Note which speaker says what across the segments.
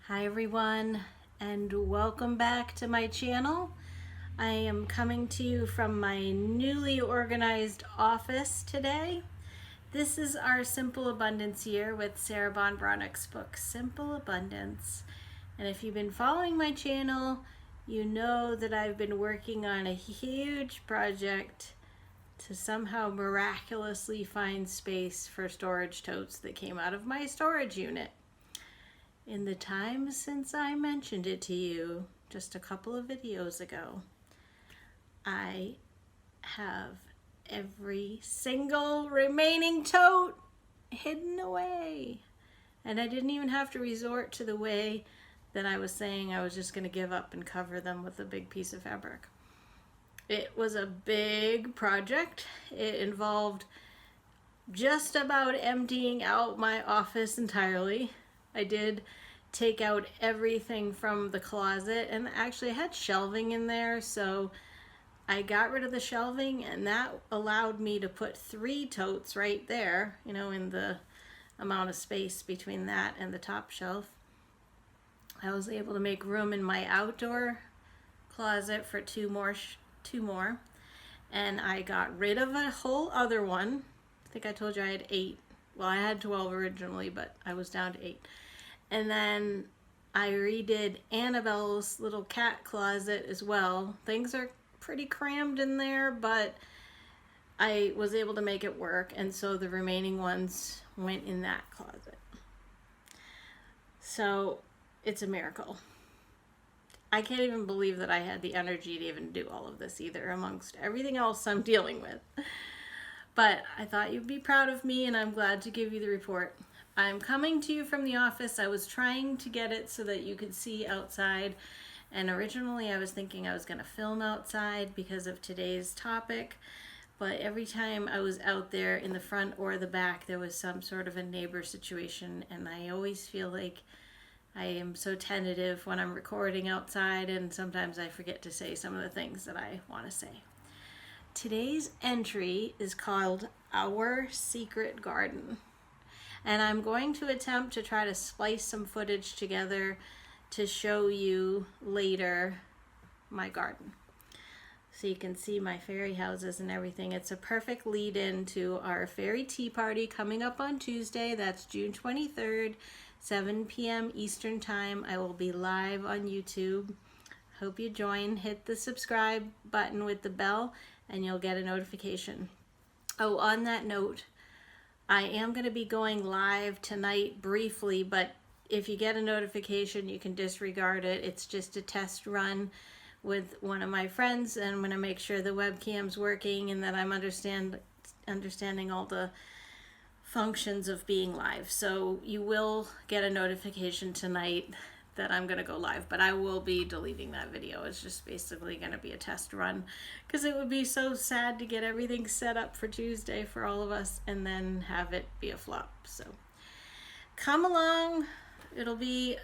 Speaker 1: Hi everyone, and welcome back to my channel. I am coming to you from my newly organized office today. This is our Simple Abundance year with Sarah Von Bronick's book, Simple Abundance. And if you've been following my channel, you know that I've been working on a huge project to somehow miraculously find space for storage totes that came out of my storage unit. In the time since I mentioned it to you just a couple of videos ago, I have every single remaining tote hidden away. And I didn't even have to resort to the way that I was saying I was just going to give up and cover them with a big piece of fabric. It was a big project. It involved just about emptying out my office entirely. I did take out everything from the closet, and actually I had shelving in there, so I got rid of the shelving, and that allowed me to put 3 totes right there, you know, in the amount of space between that and the top shelf. I was able to make room in my outdoor closet for two more, and I got rid of a whole other one. I think I told you I had 8. Well, I had 12 originally, but I was down to 8. And then I redid Annabelle's little cat closet as well. Things are pretty crammed in there, but I was able to make it work, and so the remaining ones went in that closet. So it's a miracle. I can't even believe that I had the energy to even do all of this either, amongst everything else I'm dealing with. But I thought you'd be proud of me, and I'm glad to give you the report. I'm coming to you from the office. I was trying to get it so that you could see outside, and originally I was thinking I was going to film outside because of today's topic, but every time I was out there in the front or the back, there was some sort of a neighbor situation, and I always feel like I am so tentative when I'm recording outside, and sometimes I forget to say some of the things that I want to say. Today's entry is called Our Secret Garden. And I'm going to attempt to try to splice some footage together to show you later my garden. So you can see my fairy houses and everything. It's a perfect lead-in to our fairy tea party coming up on Tuesday. That's June 23rd, 7 p.m. Eastern Time. I will be live on YouTube. Hope you join. Hit the subscribe button with the bell and you'll get a notification. Oh, on that note, I am going to be going live tonight briefly, but if you get a notification, you can disregard it. It's just a test run with one of my friends, and I'm going to make sure the webcam's working and that I'm understanding all the functions of being live. So you will get a notification tonight that I'm going to go live, but I will be deleting that video. It's just basically going to be a test run because it would be so sad to get everything set up for Tuesday for all of us and then have it be a flop. So come along. It'll be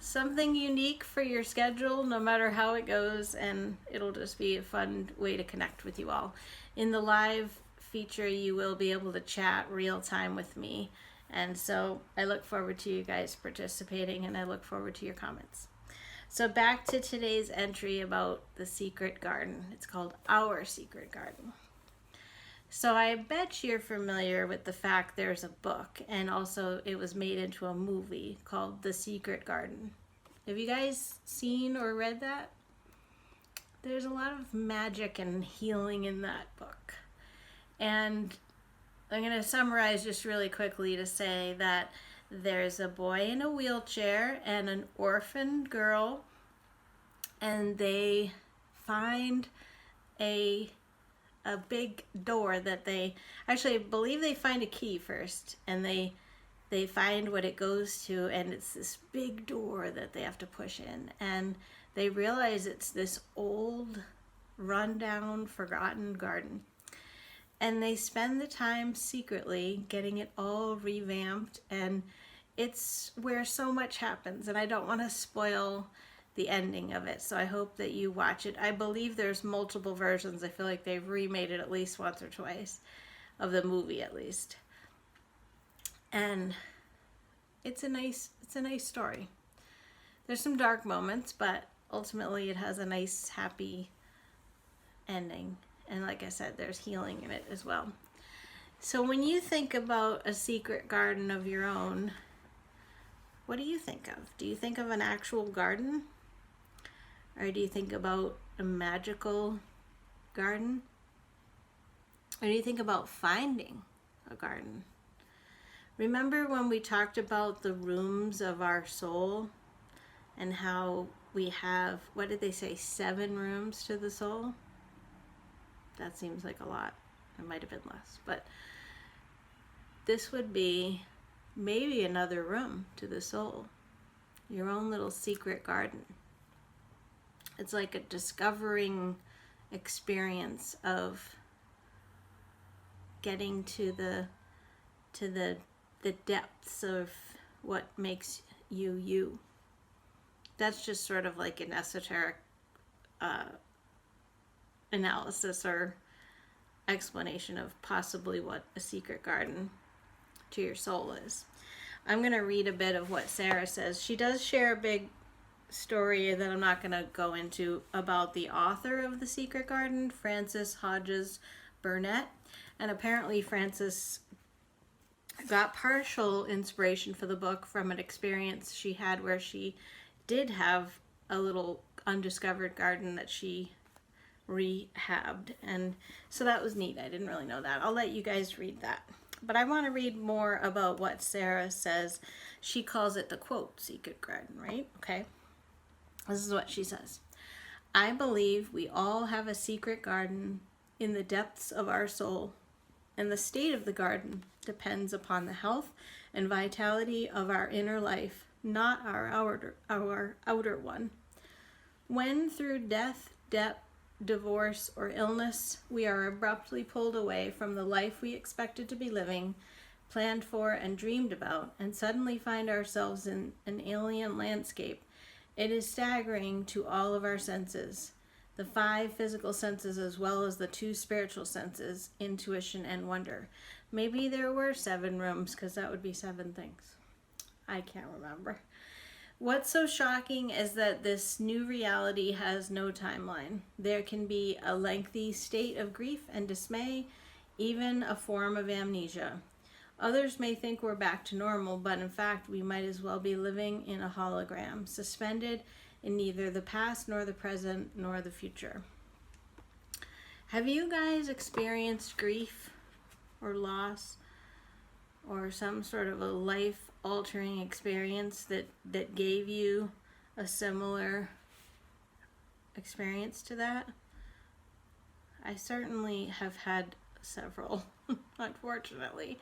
Speaker 1: something unique for your schedule no matter how it goes, and it'll just be a fun way to connect with you all. In the live feature, you will be able to chat real time with me. And so I look forward to you guys participating, and I look forward to your comments. So back to today's entry about the secret garden. It's called Our Secret Garden. So I bet you're familiar with the fact there's a book, and also it was made into a movie called The Secret Garden. Have you guys seen or read that? There's a lot of magic and healing in that book. And I'm going to summarize just really quickly to say that there's a boy in a wheelchair and an orphaned girl, and they find a big door that they actually believe they find a key first, and they find what it goes to, and it's this big door that they have to push in, and they realize it's this old, rundown, forgotten garden. And they spend the time secretly getting it all revamped, and it's where so much happens, and I don't want to spoil the ending of it, so I hope that you watch it. I believe there's multiple versions. I feel like they've remade it at least once or twice, of the movie at least. And it's a nice story. There's some dark moments, but ultimately it has a nice, happy ending. And like I said, there's healing in it as well. So when you think about a secret garden of your own, what do you think of? Do you think of an actual garden? Or do you think about a magical garden? Or do you think about finding a garden? Remember when we talked about the rooms of our soul and how we have, what did they say, 7 rooms to the soul? That seems like a lot. It might have been less, but this would be maybe another room to the soul, your own little secret garden. It's like a discovering experience of getting to the depths of what makes you you. That's just sort of like an esoteric analysis or explanation of possibly what a secret garden to your soul is. I'm going to read a bit of what Sarah says. She does share a big story that I'm not going to go into about the author of The Secret Garden, Frances Hodgson Burnett. And apparently Frances got partial inspiration for the book from an experience she had where she did have a little undiscovered garden that she rehabbed, and so that was neat. I didn't really know that. I'll let you guys read that, but I want to read more about what Sarah says. She calls it the quote secret garden, right? Okay, this is what she says. I believe we all have a secret garden in the depths of our soul, and the state of the garden depends upon the health and vitality of our inner life, not our outer one. When through death, divorce, or illness, we are abruptly pulled away from the life we expected to be living, planned for, and dreamed about, and suddenly find ourselves in an alien landscape, it is staggering to all of our senses, the 5 physical senses as well as the 2 spiritual senses, intuition and wonder. Maybe there were 7 rooms, because that would be 7 things. I can't remember. What's so shocking is that this new reality has no timeline. There can be a lengthy state of grief and dismay, even a form of amnesia. Others may think we're back to normal, but in fact we might as well be living in a hologram, suspended in neither the past nor the present nor the future. Have you guys experienced grief or loss or some sort of a life-altering experience that gave you a similar experience to that? I certainly have had several, unfortunately.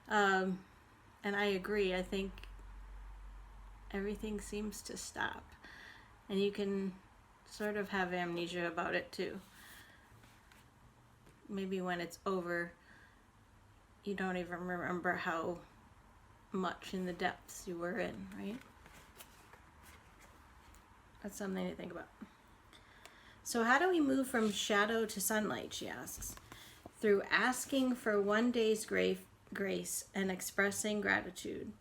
Speaker 1: And I agree. I think everything seems to stop. And you can sort of have amnesia about it too. Maybe when it's over, you don't even remember how much in the depths you were in, right? That's something to think about. So how do we move from shadow to sunlight, she asks. Through asking for one day's grace and expressing gratitude.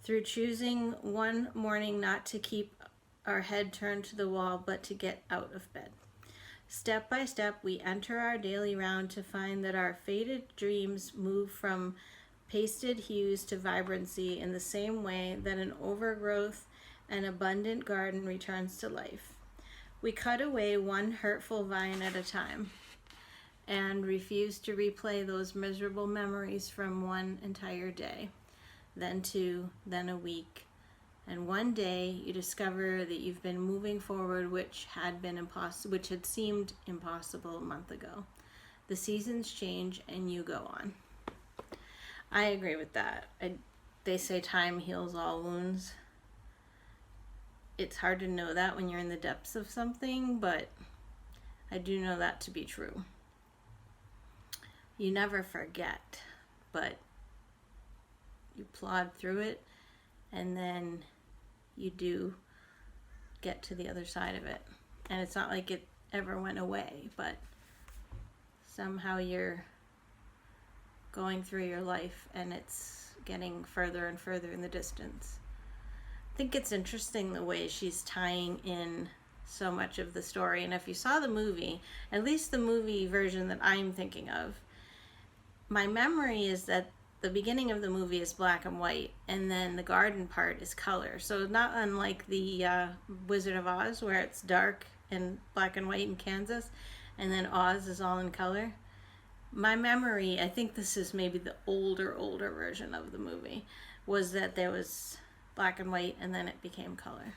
Speaker 1: Through choosing one morning not to keep our head turned to the wall, but to get out of bed. Step by step, we enter our daily round to find that our faded dreams move from pasted hues to vibrancy in the same way that an overgrowth and abundant garden returns to life. We cut away one hurtful vine at a time and refuse to replay those miserable memories from one entire day, then 2, then a week. And one day you discover that you've been moving forward, which had seemed impossible a month ago. The seasons change and you go on. I agree with that. They say time heals all wounds. It's hard to know that when you're in the depths of something, but I do know that to be true. You never forget, but you plod through it, and then you do get to the other side of it. And it's not like it ever went away, but somehow you're going through your life and it's getting further and further in the distance. I think it's interesting the way she's tying in so much of the story. And if you saw the movie, at least the movie version that I'm thinking of, my memory is that the beginning of the movie is black and white, and then the garden part is color. So not unlike the Wizard of Oz, where it's dark and black and white in Kansas, and then Oz is all in color. My memory, I think this is maybe the older version of the movie, was that there was black and white and then it became color.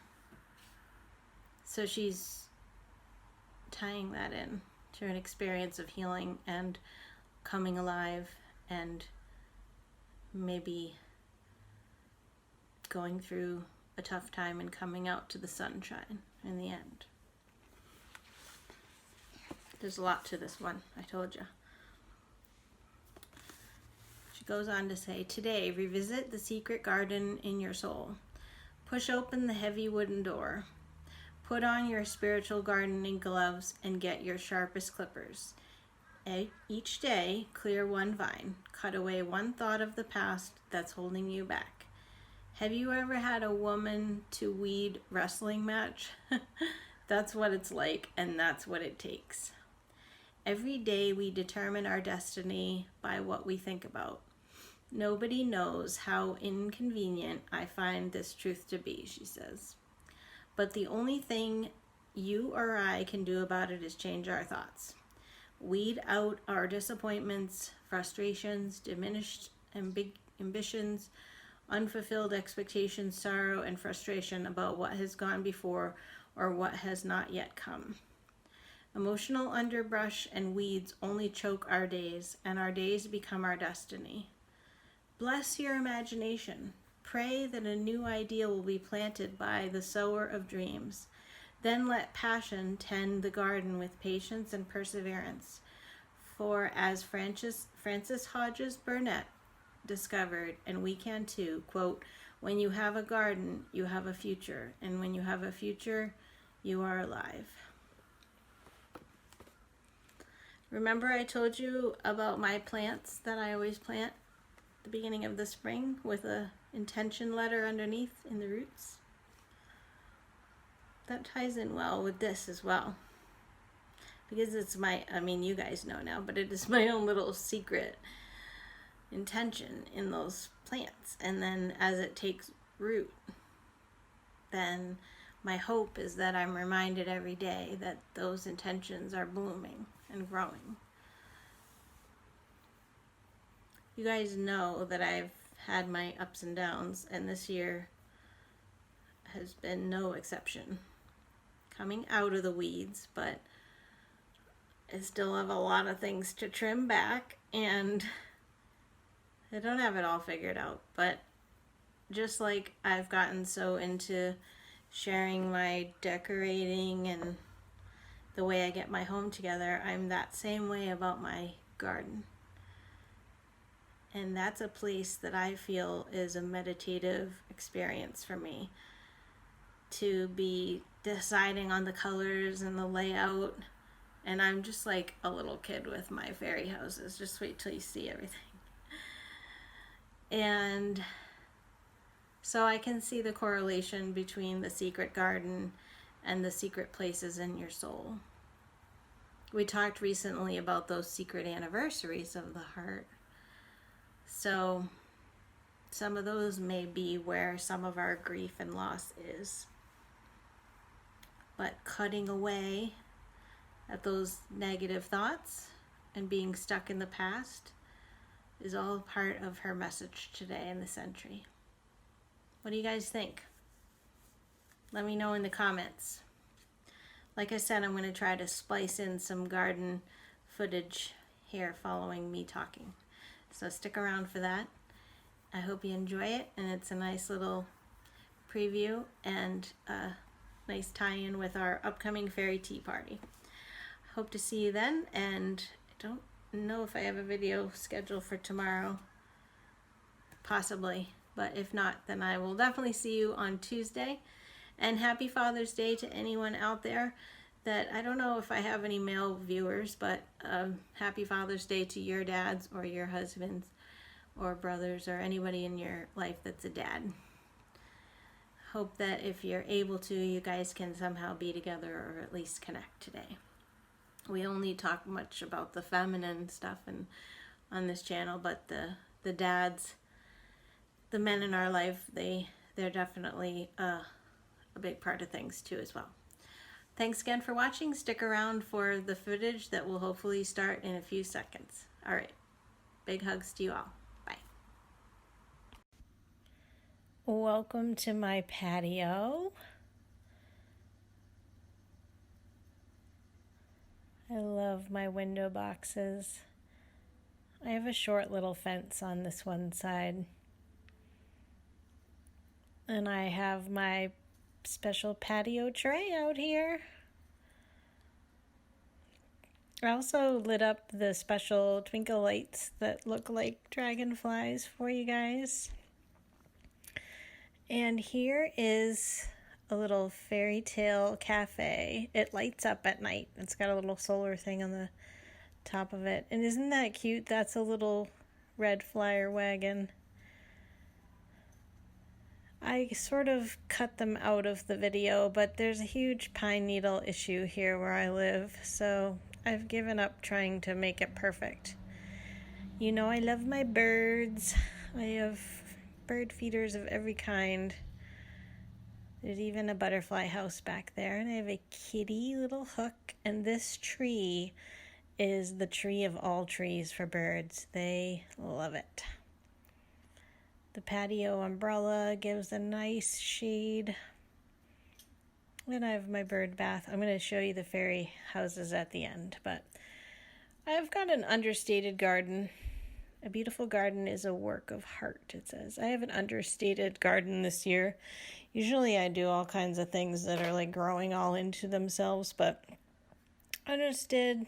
Speaker 1: So she's tying that in to an experience of healing and coming alive and maybe going through a tough time and coming out to the sunshine in the end. There's a lot to this one, I told you. She goes on to say, today, revisit the secret garden in your soul. Push open the heavy wooden door. Put on your spiritual gardening gloves and get your sharpest clippers. Each day, clear one vine. Cut away one thought of the past that's holding you back. Have you ever had a woman to weed wrestling match? That's what it's like, and that's what it takes. Every day we determine our destiny by what we think about. Nobody knows how inconvenient I find this truth to be, she says. But the only thing you or I can do about it is change our thoughts. Weed out our disappointments, frustrations, diminished ambitions, unfulfilled expectations, sorrow, and frustration about what has gone before or what has not yet come. Emotional underbrush and weeds only choke our days, and our days become our destiny. Bless your imagination. Pray that a new idea will be planted by the sower of dreams. Then let passion tend the garden with patience and perseverance. For as Francis Hodgson Burnett discovered, and we can too, quote, when you have a garden, you have a future, and when you have a future, you are alive. Remember I told you about my plants that I always plant at the beginning of the spring with a intention letter underneath in the roots? That ties in well with this as well. Because it's you guys know now, but it is my own little secret intention in those plants. And then as it takes root, then my hope is that I'm reminded every day that those intentions are blooming and growing. You guys know that I've had my ups and downs, and this year has been no exception. Coming out of the weeds, but I still have a lot of things to trim back, and I don't have it all figured out. But just like I've gotten so into sharing my decorating and the way I get my home together, I'm that same way about my garden. And that's a place that I feel is a meditative experience for me, to be deciding on the colors and the layout. And I'm just like a little kid with my fairy houses. Just wait till you see everything. And so I can see the correlation between the secret garden and the secret places in your soul. We talked recently about those secret anniversaries of the heart. So some of those may be where some of our grief and loss is. But cutting away at those negative thoughts and being stuck in the past is all part of her message today in this entry. What do you guys think? Let me know in the comments. Like I said, I'm going to try to splice in some garden footage here following me talking. So stick around for that. I hope you enjoy it, and it's a nice little preview and a nice tie-in with our upcoming fairy tea party. Hope to see you then, and I don't know if I have a video scheduled for tomorrow. Possibly, but if not, then I will definitely see you on Tuesday. And happy Father's Day to anyone out there that, I don't know if I have any male viewers, but happy Father's Day to your dads or your husbands, or brothers or anybody in your life that's a dad. Hope that if you're able to, you guys can somehow be together or at least connect today. We only talk much about the feminine stuff on this channel, but the dads, the men in our life, they're definitely a big part of things too as well. Thanks again for watching. Stick around for the footage that will hopefully start in a few seconds. All right. Big hugs to you all. Bye. Welcome to my patio. I love my window boxes. I have a short little fence on this one side. And I have my special patio tray out here. I also lit up the special twinkle lights that look like dragonflies for you guys. And here is a little fairy tale cafe. It lights up at night. It's got a little solar thing on the top of it. And isn't that cute? That's a little red flyer wagon. I sort of cut them out of the video, but there's a huge pine needle issue here where I live, so I've given up trying to make it perfect. You know I love my birds. I have bird feeders of every kind. There's even a butterfly house back there, and I have a kitty little hook, and this tree is the tree of all trees for birds. They love it. The patio umbrella gives a nice shade. And I have my bird bath. I'm going to show you the fairy houses at the end, but I've got an understated garden. A beautiful garden is a work of heart, it says. I have an understated garden this year. Usually I do all kinds of things that are like growing all into themselves, but I just did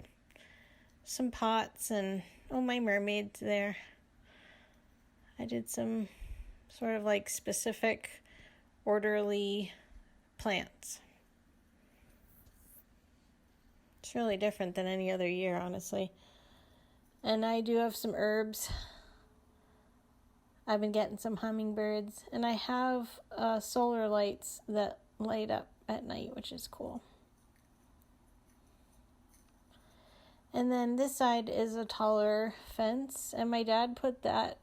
Speaker 1: some pots and, oh, my mermaid's there. I did some sort of like specific orderly plants. It's really different than any other year, honestly. And I do have some herbs. I've been getting some hummingbirds. And I have solar lights that light up at night, which is cool. And then this side is a taller fence. And my dad put that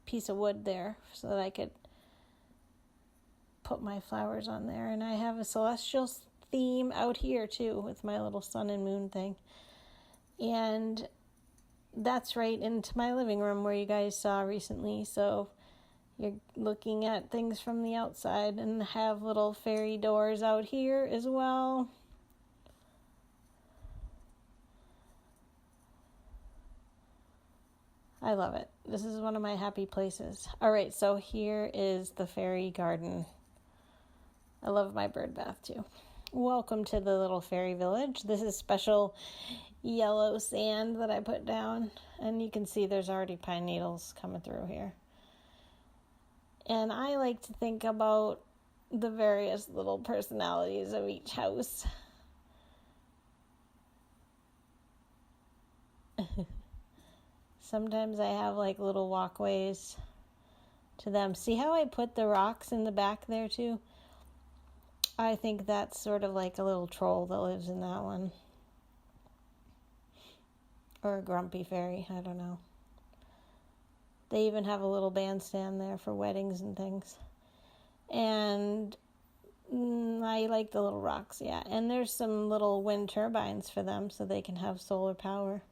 Speaker 1: piece of wood there so that I could put my flowers on there. And I have a celestial theme out here too with my little sun and moon thing. And that's right into my living room where you guys saw recently. So you're looking at things from the outside, and have little fairy doors out here as well. I love it. This is one of my happy places. All right, so here is the fairy garden. I love my bird bath too. Welcome to the little fairy village. This is special yellow sand that I put down, and you can see there's already pine needles coming through here. And I like to think about the various little personalities of each house. Sometimes I have like little walkways to them. See how I put the rocks in the back there too? I think that's sort of like a little troll that lives in that one. Or a grumpy fairy, I don't know. They even have a little bandstand there for weddings and things. And I like the little rocks, yeah. And there's some little wind turbines for them so they can have solar power.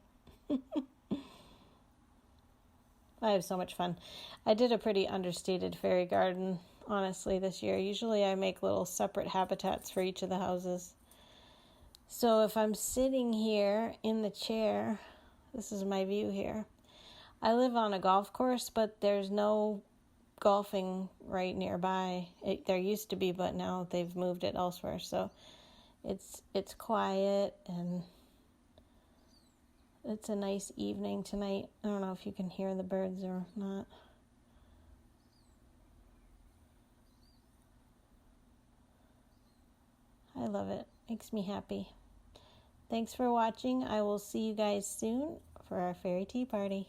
Speaker 1: I have so much fun. I did a pretty understated fairy garden, honestly, this year. Usually I make little separate habitats for each of the houses. So if I'm sitting here in the chair, this is my view here. I live on a golf course, but there's no golfing right nearby. There used to be, but now they've moved it elsewhere. So it's quiet, and it's a nice evening tonight. I don't know if you can hear the birds or not. I love it. Makes me happy. Thanks for watching. I will see you guys soon for our fairy tea party.